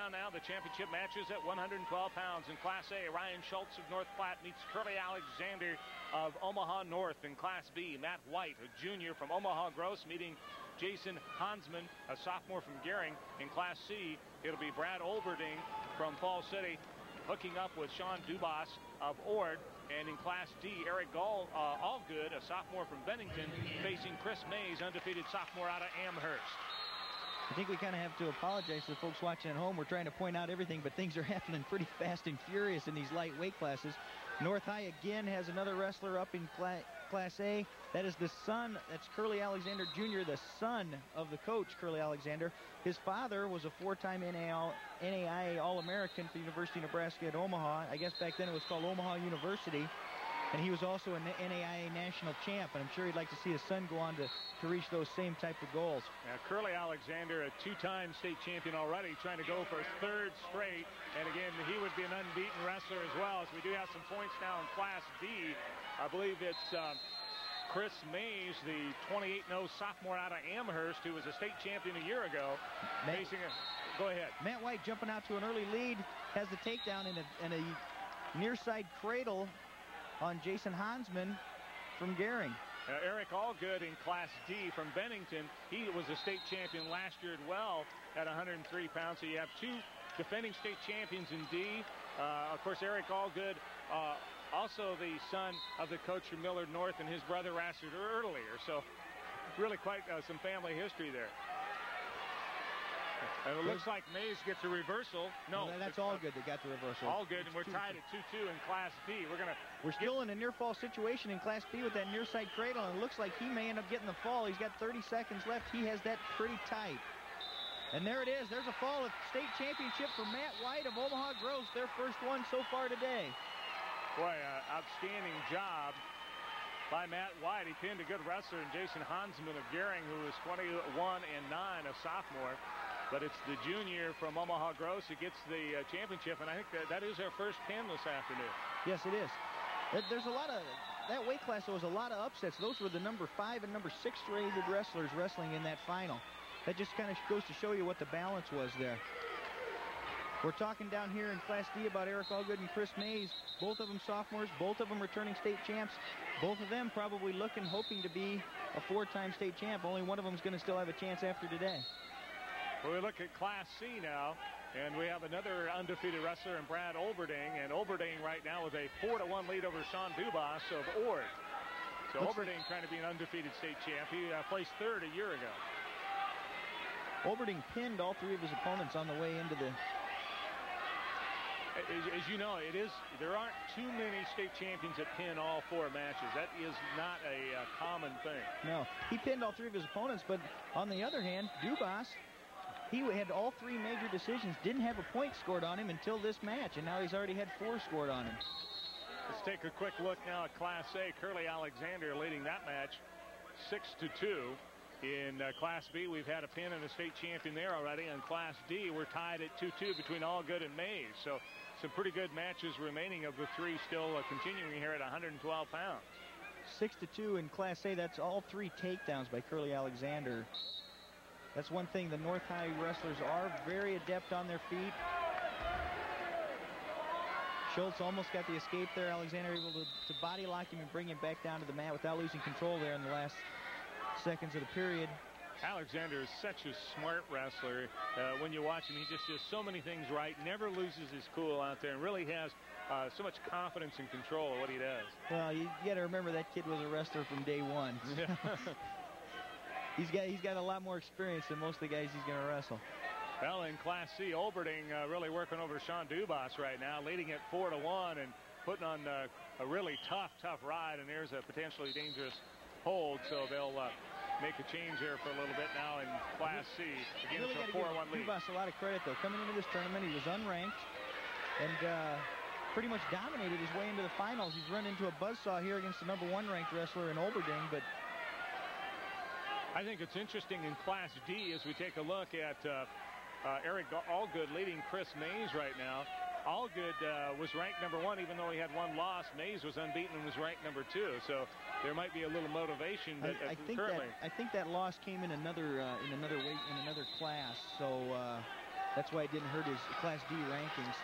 down now. The championship matches at 112 pounds. In Class A, Ryan Schultz of North Platte meets Curley Alexander of Omaha North. In Class B, Matt White, a junior from Omaha Gross, meeting Jason Hansman, a sophomore from Gering. In Class C, it'll be Brad Olberding from Fall City hooking up with Shaun Dubas of Ord. And in Class D, Erik Allgood, a sophomore from Bennington, facing Kris, undefeated sophomore out of Amherst. I think we kind of have to apologize to the folks watching at home. We're trying to point out everything, but things are happening pretty fast and furious in these light weight classes. North High again has another wrestler up in Class A. That is the son, that's Curley Alexander Jr., the son of the coach, Curley Alexander. His father was a four-time NAIA All-American for the University of Nebraska at Omaha. I guess back then it was called Omaha University. And he was also an NAIA national champ, and I'm sure he'd like to see his son go on to reach those same type of goals. Now, Curley Alexander, a two-time state champion already, trying to go for his third straight. And again, he would be an unbeaten wrestler as well, as we do have some points now in Class D. I believe it's Kris, the 28-0 sophomore out of Amherst, who was a state champion a year ago, facing a... Go ahead. Matt White jumping out to an early lead, has the takedown in a near side cradle on Jason Hansman from Gering. Erik Allgood in Class D from Bennington. He was a state champion last year as well at 103 pounds. So you have two defending state champions in D. Of course, Erik Allgood, also the son of the coach from Millard North, and his brother wrestled earlier. So really quite some family history there. And it looks like Mays gets a reversal. No, that's Allgood that got the reversal. Allgood, and we're tied at 2-2 in Class B. We're still in a near fall situation in Class B with that near side cradle, and it looks like he may end up getting the fall. He's got 30 seconds left. He has that pretty tight. And there it is. There's a fall of state championship for Matt White of Omaha Gross, their first one so far today. Boy, outstanding job by Matt White. He pinned a good wrestler in Jason Hansman of Gering, who was 21-9, a sophomore. But it's the junior from Omaha Gross who gets the championship, and I think that is our first pin this afternoon. Yes, it is. There's a lot of, that weight class, there was a lot of upsets. Those were the number 5 and number 6 rated wrestlers wrestling in that final. That just kind of goes to show you what the balance was there. We're talking down here in Class D about Erik Allgood and Kris Mays. Both of them sophomores, both of them returning state champs. Both of them probably hoping to be a 4-time state champ. Only one of them is going to still have a chance after today. Well, we look at Class C now, and we have another undefeated wrestler in Brad Olberding, and Olberding right now with a 4-1 lead over Shaun Dubas of Ord. So Olberding trying to be an undefeated state champ. He placed third a year ago. Olberding pinned all 3 of his opponents on the way into the... As you know, there aren't too many state champions that pin all 4 matches. That is not a common thing. No, he pinned all 3 of his opponents, but on the other hand, Dubas, he had all 3 major decisions, didn't have a point scored on him until this match, and now he's already had 4 scored on him. Let's take a quick look now at Class A. Curley Alexander leading that match 6-2. In Class B, we've had a pin and a state champion there already. In Class D, we're tied at 2-2 between Allgood and Mays. So some pretty good matches remaining of the 3 still continuing here at 112 pounds. 6-2 in Class A. That's all 3 takedowns by Curley Alexander. That's one thing, the North High wrestlers are very adept on their feet. Schultz almost got the escape there. Alexander able to body lock him and bring him back down to the mat without losing control there in the last seconds of the period. Alexander is such a smart wrestler. When you watch him, he just does so many things right, never loses his cool out there, and really has so much confidence and control of what he does. Well, you got to remember that kid was a wrestler from day one. He's got a lot more experience than most of the guys he's going to wrestle. Well, in Class C, Olberding really working over Shaun Dubas right now, leading it 4-1 and putting on a really tough ride, and there's a potentially dangerous hold, so they'll make a change there for a little bit now in Class C. Again, really it's a 4-1 lead. Dubas a lot of credit, though. Coming into this tournament, he was unranked and pretty much dominated his way into the finals. He's run into a buzzsaw here against the number 1 ranked wrestler in Olberding, but I think it's interesting in Class D as we take a look at Erik Allgood leading Kris Mays right now. Allgood was ranked number 1 even though he had 1 loss. Mays was unbeaten and was ranked number 2. So there might be a little motivation. I think that loss came in another weight in another class. So That's why it didn't hurt his Class D rankings.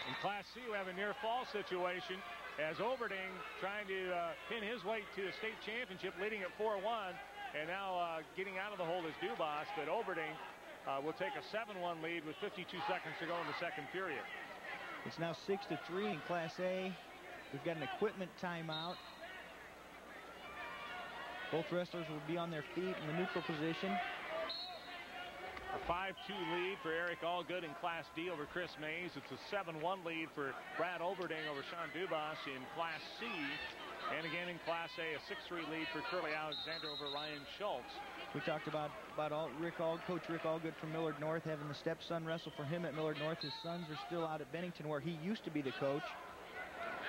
In Class C, we have a near fall situation as Olberding trying to pin his way to a state championship, leading at 4-1. And now getting out of the hole is Dubas, but Olberding will take a 7-1 lead with 52 seconds to go in the second period. It's now 6-3 in Class A. We've got an equipment timeout. Both wrestlers will be on their feet in the neutral position. A 5-2 lead for Erik Allgood in Class D over Kris Mays. It's a 7-1 lead for Brad Olberding over Shaun Dubas in Class C. And again in Class A, a 6-3 lead for Curley Alexander over Ryan Schultz. We talked about Coach Rick Allgood from Millard North having the stepson wrestle for him at Millard North. His sons are still out at Bennington where he used to be the coach.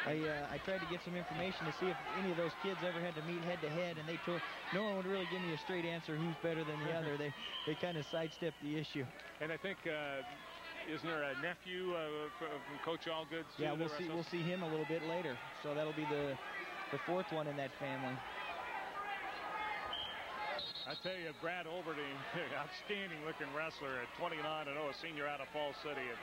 I tried to get some information to see if any of those kids ever had to meet head-to-head, and they told no one would really give me a straight answer who's better than the other. They kind of sidestepped the issue. And I think isn't there a nephew from Coach Allgood? Yeah, we'll see him a little bit later. So that'll be the fourth one in that family. I tell you, Brad Olberding, outstanding-looking wrestler at 29-0, a senior out of Falls City. And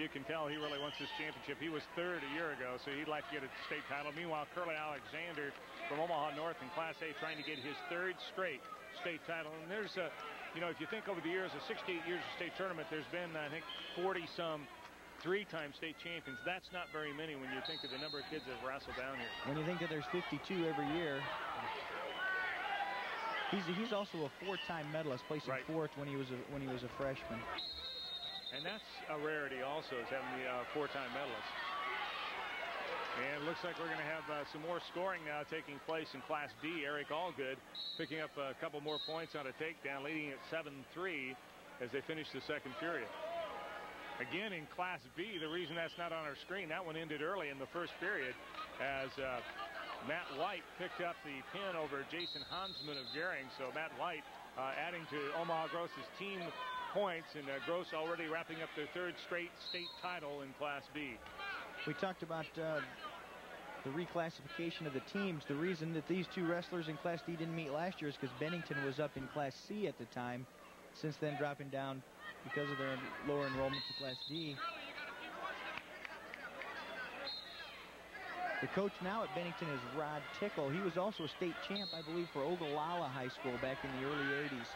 you can tell he really wants this championship. He was third a year ago, so he'd like to get a state title. Meanwhile, Curley Alexander from Omaha North in Class A trying to get his third straight state title. And there's a, you know, if you think over the years, 68 years of state tournament, there's been, I think, 40-some three-time state champions. That's not very many when you think of the number of kids that have wrestled down here. When you think that there's 52 every year. He's also a four-time medalist, placing fourth when he was a freshman. And that's a rarity also, is having the four-time medalist. And it looks like we're going to have some more scoring now taking place in Class D. Erik Allgood picking up a couple more points on a takedown, leading at 7-3 as they finish the second period. Again, in Class B, the reason that's not on our screen, that one ended early in the first period as Matt White picked up the pin over Jason Hansman of Gering. So Matt White adding to Omaha Gross's team points, and Gross already wrapping up their third straight state title in Class B. We talked about the reclassification of the teams. The reason that these two wrestlers in Class D didn't meet last year is because Bennington was up in Class C at the time, since then dropping down because of their lower enrollment to Class D. The coach now at Bennington is Rod Tickle. He was also a state champ, I believe, for Ogallala High School back in the early 80s.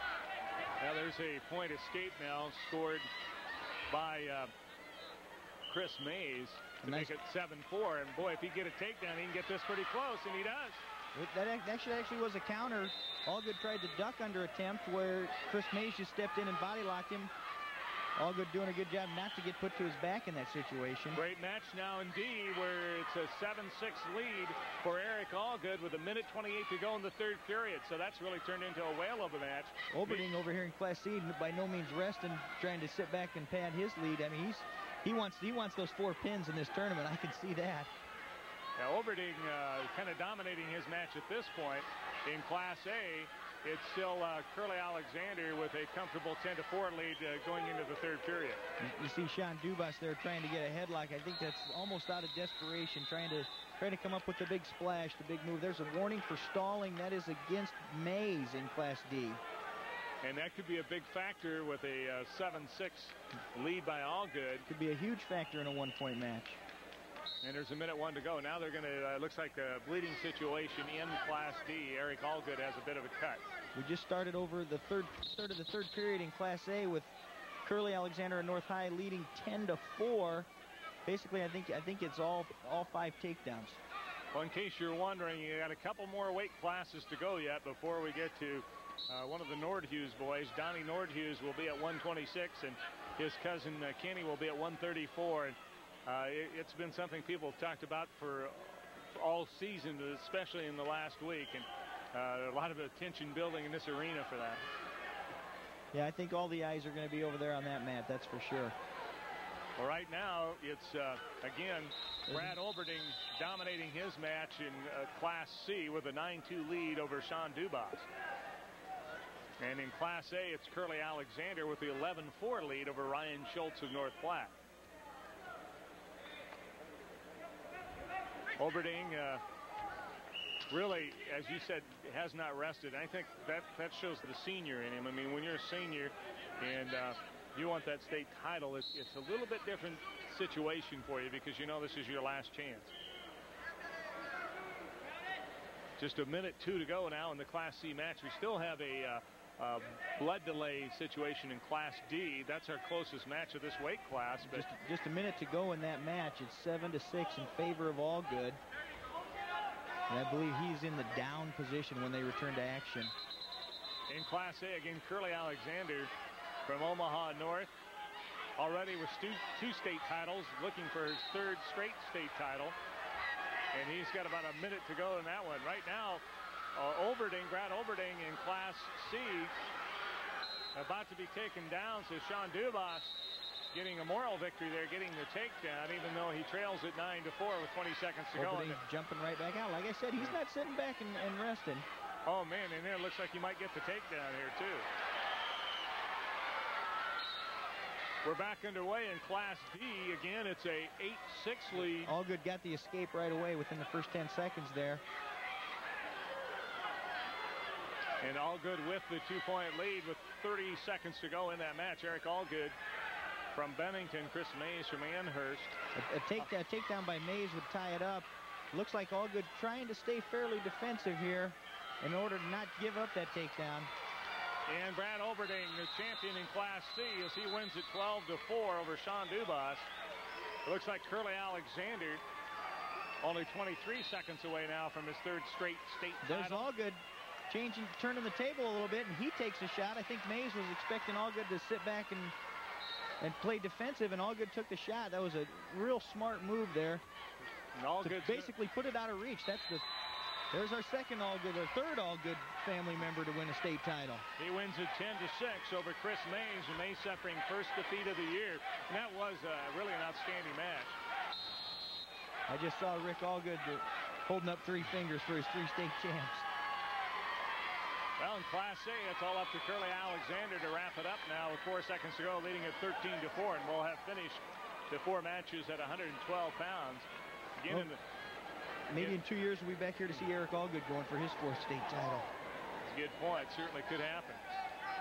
Now there's a point escape now scored by Kris Mays to make it 7-4. And boy, if he get a takedown, he can get this pretty close, and he does. That actually was a counter. Allgood tried to duck under attempt where Kris Mays just stepped in and body locked him. Allgood doing a good job not to get put to his back in that situation. Great match now in D, where it's a 7-6 lead for Erik Allgood with 1:28 to go in the third period. So that's really turned into a whale of a match. Olberding over here in Class C, by no means resting, trying to sit back and pad his lead. I mean, he wants those 4 pins in this tournament. I can see that. Now Olberding kind of dominating his match at this point. In Class A, it's still Curley Alexander with a comfortable 10-4 lead going into the third period. You see Shaun Dubas there trying to get a headlock. I think that's almost out of desperation, trying to come up with the big splash, the big move. There's a warning for stalling. That is against Mays in Class D. And that could be a big factor with a 7-6 lead by Allgood. Could be a huge factor in a one-point match. And there's 1:01 to go. Now they're going to, looks like a bleeding situation in Class D. Erik Allgood has a bit of a cut. We just started over the third period in Class A with Curley Alexander and North High leading 10-4. Basically, I think it's all 5 takedowns. Well, in case you're wondering, you got a couple more weight classes to go yet before we get to one of the Nordhughes boys. Donnie Nordhughes will be at 126, and his cousin Kenny will be at 134. And it's been something people have talked about for all season, especially in the last week, and a lot of attention building in this arena for that. Yeah, I think all the eyes are going to be over there on that mat, that's for sure. Well, right now, it's, again, Brad Olberding dominating his match in Class C with a 9-2 lead over Shaun Dubas. And in Class A, it's Curley Alexander with the 11-4 lead over Ryan Schultz of North Platte. Olberding really, as you said, has not rested. I think that shows the senior in him. I mean, when you're a senior and You want that state title. It's a little bit different situation for you because you know this is your last chance. Just a minute 2 to go now in the Class C match. We still have a blood delay situation in Class D. That's our closest match of this weight class. But just a minute to go in that match. It's 7-6 in favor of Allgood. And I believe he's in the down position when they return to action. In Class A, again, Curley Alexander from Omaha North. Already with two state titles, looking for his 3rd straight state title. And he's got about a minute to go in that one. Right now, Brad Olberding in Class C, about to be taken down. So Shaun Dubas getting a moral victory there, getting the takedown, even though he trails at 9-4 with 20 seconds to go. Jumping right back out. Like I said, he's not sitting back and resting. Oh, man, and there looks like he might get the takedown here, too. We're back underway in Class D. Again, it's a 8-6 lead. Allgood got the escape right away within the first 10 seconds there. And Allgood with the 2-point lead with 30 seconds to go in that match. Erik Allgood from Bennington, Kris Mays from Amherst. A takedown by Mays would tie it up. Looks like Allgood trying to stay fairly defensive here in order to not give up that takedown. And Brad Olberding, the champion in Class C, as he wins at 12-4 over Shaun Dubas. It looks like Curley Alexander only 23 seconds away now from his 3rd straight state title. There's Allgood turning the table a little bit, and he takes a shot. I think Mays was expecting Allgood to sit back and play defensive, and Allgood took the shot. That was a real smart move there. And Allgood basically put it out of reach. There's our 2nd Allgood, or 3rd Allgood family member to win a state title. He wins at 10-6 over Kris Mays, and Mays suffering 1st defeat of the year. And that was really an outstanding match. I just saw Rick Allgood holding up 3 fingers for his 3 state champs. Well, in Class A, it's all up to Curley Alexander to wrap it up now with 4 seconds to go, leading at 13-4, and we'll have finished the 4 matches at 112 pounds. Again, maybe in 2 years we'll be back here to see Erik Allgood going for his 4th state title. That's a good point. Certainly could happen.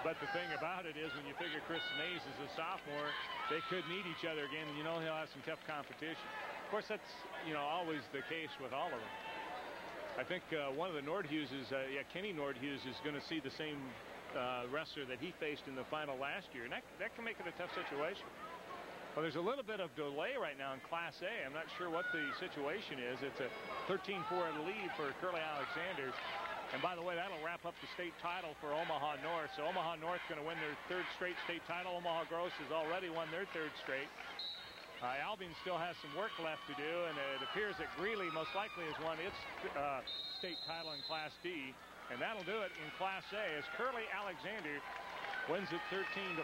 But the thing about it is when you figure Kris Mays is a sophomore, they could meet each other again, and you know he'll have some tough competition. Of course, that's always the case with all of them. I think one of the Nordhuses, Kenny Nordhus, is going to see the same wrestler that he faced in the final last year, and that can make it a tough situation. Well, there's a little bit of delay right now in Class A. I'm not sure what the situation is. It's a 13-4 lead for Curley Alexander. And by the way, that'll wrap up the state title for Omaha North. So Omaha North going to win their 3rd straight state title. Omaha Gross has already won their 3rd straight. Albion still has some work left to do, and it appears that Greeley most likely has won its state title in Class D. And that'll do it in Class A as Curley Alexander wins at 13-5.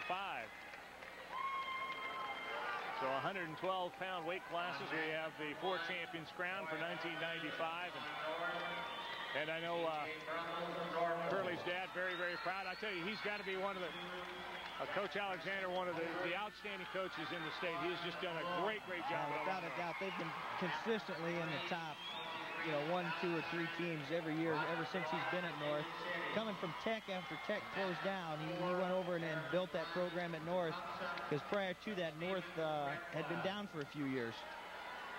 So 112-pound weight classes. We have the 4 champions crowned for 1995. And I know Curley's dad very, very proud. I tell you, he's got to be one of the Coach Alexander, one of the outstanding coaches in the state. He's just done a great job. Without a doubt, they've been consistently in the top, 1, 2, or 3 teams every year ever since he's been at North. Coming from Tech after Tech closed down, he went over and built that program at North, because prior to that, North had been down for a few years.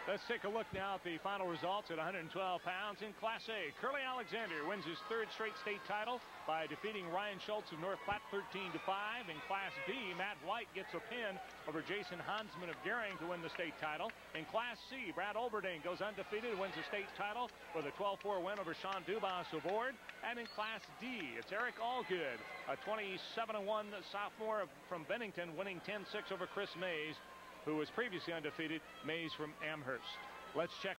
Let's take a look now at the final results at 112 pounds in Class A. Curley Alexander wins his 3rd straight state title by defeating Orion Schultz of North Platte 13-5. In Class B, Matt White gets a pin over Jason Hansman of Gering to win the state title. In Class C, Brad Olberding goes undefeated, wins the state title with a 12-4 win over Shaun Dubas of Ord. And in Class D, it's Erik Allgood, a 27-1 sophomore from Bennington, winning 10-6 over Kris Mays, who was previously undefeated, Mays from Amherst. Let's check